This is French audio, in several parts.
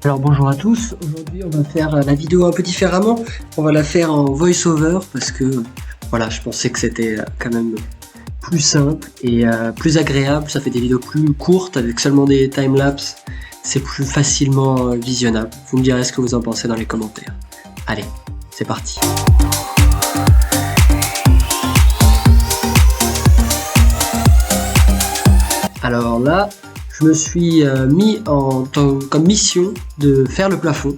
Alors bonjour à tous, aujourd'hui on va faire la vidéo un peu différemment, on va la faire en voice-over parce que voilà, je pensais que c'était quand même plus simple et plus agréable, ça fait des vidéos plus courtes avec seulement des timelapses, c'est plus facilement visionnable. Vous me direz ce que vous en pensez dans les commentaires. Allez, c'est parti. Alors là, je me suis mis comme mission de faire le plafond.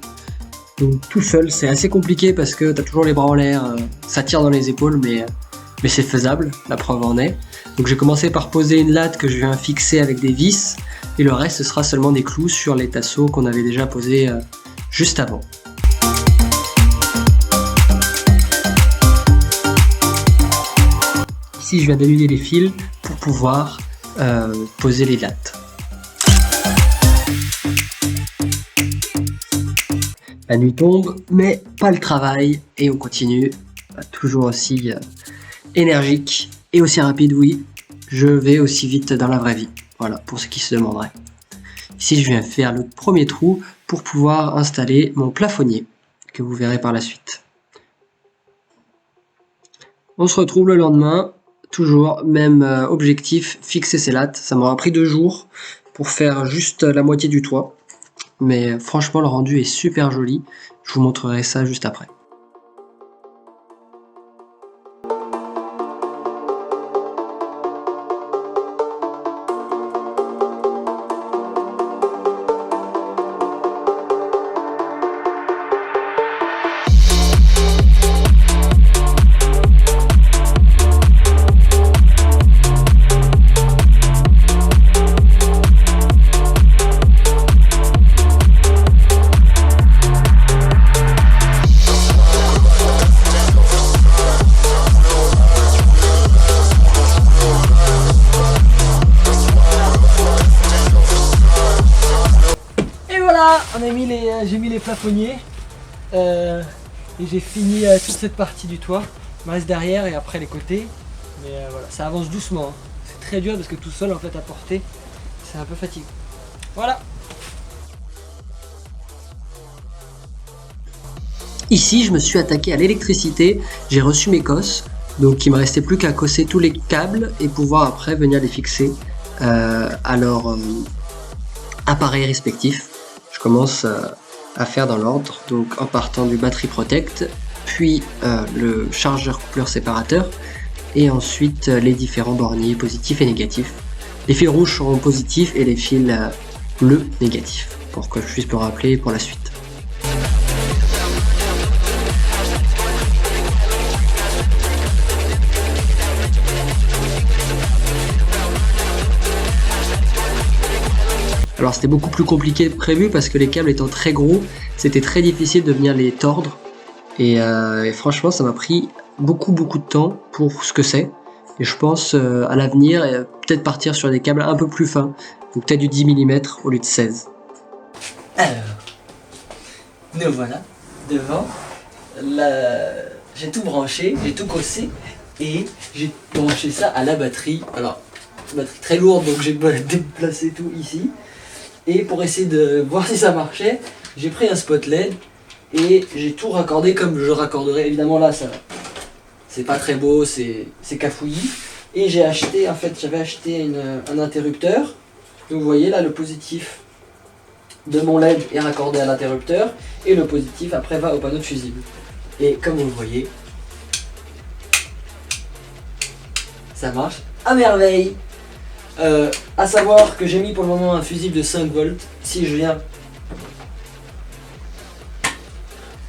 Donc tout seul, c'est assez compliqué parce que t'as toujours les bras en l'air, ça tire dans les épaules, mais c'est faisable, la preuve en est. Donc j'ai commencé par poser une latte que je viens fixer avec des vis, et le reste ce sera seulement des clous sur les tasseaux qu'on avait déjà posés juste avant. Ici je viens d'annuler les fils pour pouvoir poser les lattes. La nuit tombe, mais pas le travail, et on continue, toujours aussi énergique et aussi rapide, oui. Je vais aussi vite dans la vraie vie, voilà, pour ceux qui se demanderaient. Ici, je viens faire le premier trou pour pouvoir installer mon plafonnier, que vous verrez par la suite. On se retrouve le lendemain, toujours même objectif, fixer ses lattes. Ça m'aura pris 2 jours pour faire juste la moitié du toit. Mais franchement le rendu est super joli, je vous montrerai ça juste après. J'ai mis les plafonniers et j'ai fini toute cette partie du toit. Il me reste derrière et après les côtés. Mais voilà, ça avance doucement. Hein. C'est très dur parce que tout seul en fait à porter, c'est un peu fatigant. Voilà. Ici, je me suis attaqué à l'électricité. J'ai reçu mes cosses. Donc il me restait plus qu'à cosser tous les câbles et pouvoir après venir les fixer à leur appareil respectif. Je commence à faire dans l'ordre, donc en partant du battery protect, puis le chargeur coupleur séparateur, et ensuite les différents borniers positifs et négatifs. Les fils rouges seront positifs et les fils bleus négatifs, pour que je puisse me rappeler pour la suite. Alors c'était beaucoup plus compliqué que prévu parce que les câbles étant très gros, c'était très difficile de venir les tordre. Et franchement ça m'a pris beaucoup de temps pour ce que c'est. Et je pense à l'avenir peut-être partir sur des câbles un peu plus fins. Donc peut-être du 10 mm au lieu de 16. Alors, nous voilà devant. J'ai tout branché, j'ai tout cossé. Et j'ai branché ça à la batterie. Alors, batterie très lourde donc j'ai déplacé tout ici. Et pour essayer de voir si ça marchait, j'ai pris un spot LED et j'ai tout raccordé comme je raccorderais. Évidemment là, ça c'est pas très beau, c'est cafouillis. Et j'ai acheté, en fait, j'avais acheté un interrupteur. Donc vous voyez là, le positif de mon LED est raccordé à l'interrupteur et le positif après va au panneau de fusible. Et comme vous le voyez, ça marche à merveille. À savoir que j'ai mis pour le moment un fusible de 5 volts. Si je viens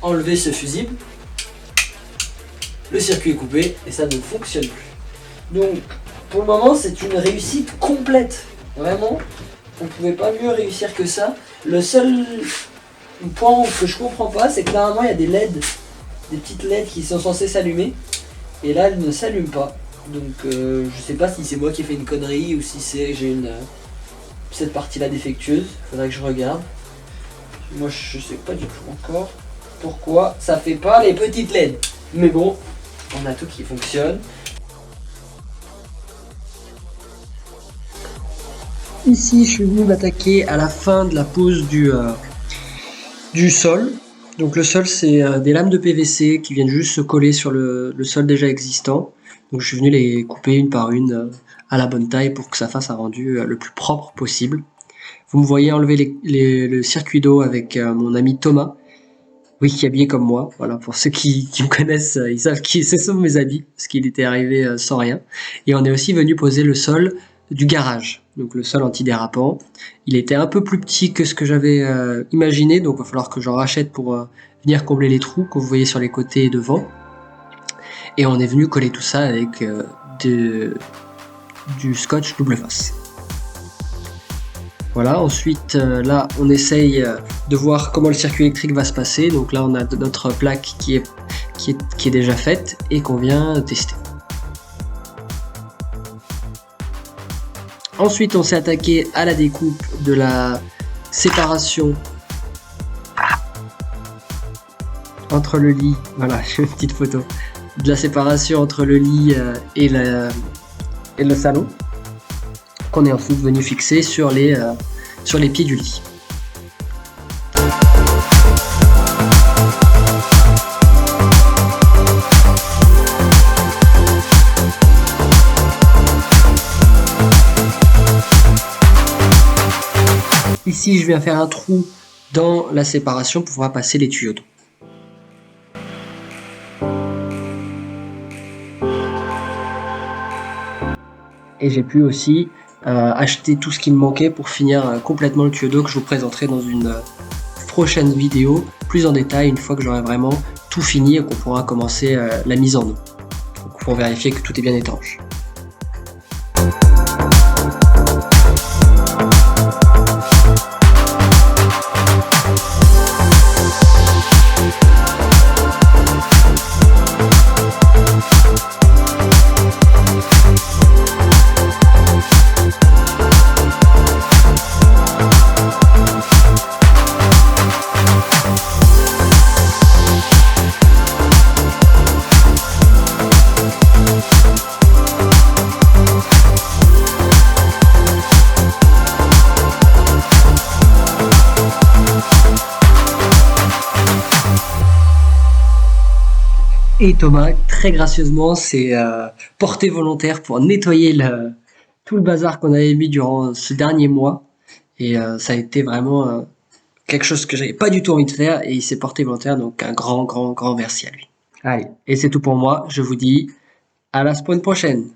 enlever ce fusible, le circuit est coupé et ça ne fonctionne plus. Donc pour le moment c'est une réussite complète. Vraiment, on ne pouvait pas mieux réussir que ça. Le seul point que je comprends pas, c'est que normalement il y a des LED, des petites LED qui sont censées s'allumer. Et là elles ne s'allument pas. Donc je sais pas si c'est moi qui ai fait une connerie ou si c'est j'ai cette partie là défectueuse, faudrait que je regarde. Moi je sais pas du tout encore pourquoi ça fait pas les petites LED. Mais bon, on a tout qui fonctionne. Ici je suis venu m'attaquer à la fin de la pose du du sol. Donc le sol, c'est des lames de PVC qui viennent juste se coller sur le sol déjà existant. Donc je suis venu les couper une par une à la bonne taille pour que ça fasse un rendu le plus propre possible. Vous me voyez enlever le circuit d'eau avec mon ami Thomas, oui, qui est habillé comme moi. Voilà, pour ceux qui me connaissent, ils savent qui ce sont mes habits, parce qu'il était arrivé sans rien. Et on est aussi venu poser le sol du garage, donc le sol antidérapant. Il était un peu plus petit que ce que j'avais imaginé, donc il va falloir que j'en rachète pour venir combler les trous que vous voyez sur les côtés et devant. Et on est venu coller tout ça avec du scotch double face. Voilà, ensuite là on essaye de voir comment le circuit électrique va se passer. Donc là on a notre plaque qui est déjà faite et qu'on vient tester. Ensuite on s'est attaqué à la découpe de la séparation entre le lit, voilà une petite photo, de la séparation entre le lit et le salon, qu'on est ensuite venu fixer sur les pieds du lit. Ici, je viens faire un trou dans la séparation pour pouvoir passer les tuyaux d'eau. Et j'ai pu aussi acheter tout ce qui me manquait pour finir complètement le tuyau d'eau que je vous présenterai dans une prochaine vidéo plus en détail une fois que j'aurai vraiment tout fini et qu'on pourra commencer la mise en eau. Donc, pour vérifier que tout est bien étanche. Et Thomas, très gracieusement, s'est porté volontaire pour nettoyer tout le bazar qu'on avait mis durant ce dernier mois. Et ça a été vraiment quelque chose que j'avais pas du tout envie de faire. Et il s'est porté volontaire, donc un grand, grand, grand merci à lui. Allez, et c'est tout pour moi. Je vous dis à la semaine prochaine.